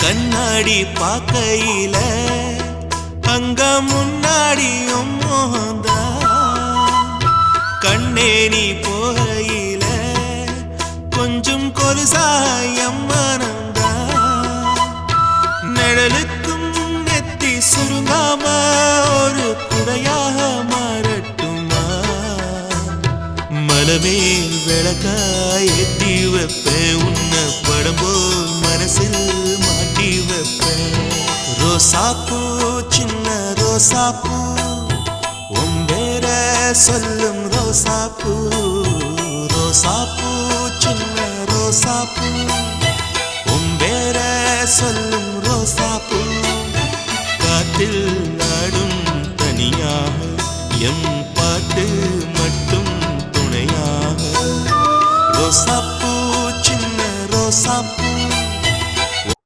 கண்ணாடி பார்க்கையில அங்க முன்னாடியும் மோகந்தா கண்ணே நீ போகையில கொஞ்சம் கொலுசாயம் மனந்தா நிழலுக்கும் நெத்தி சுருங்காம ஒரு குடையாக மாறட்டுமா மலமேல் விளக்காய் ஏத்தி வைப்பேன் உன்னை படம் போல் மனசில் மாட்டி வைப்பேன் ரோசாப்பூ சின்ன ரோசாப்பூ உம்பேர சொல்லும் ரோசாப்பூ ரோசாப்பூ சின்ன ரோசாப்பூ உம்பேர சொல்லும் ரோசாப்பூ காத்தில் நாடும் தனியாக எம் பாட்டு மட்டும் துணையாக ரோசாப்பூ சின்ன ரோசாப்பூ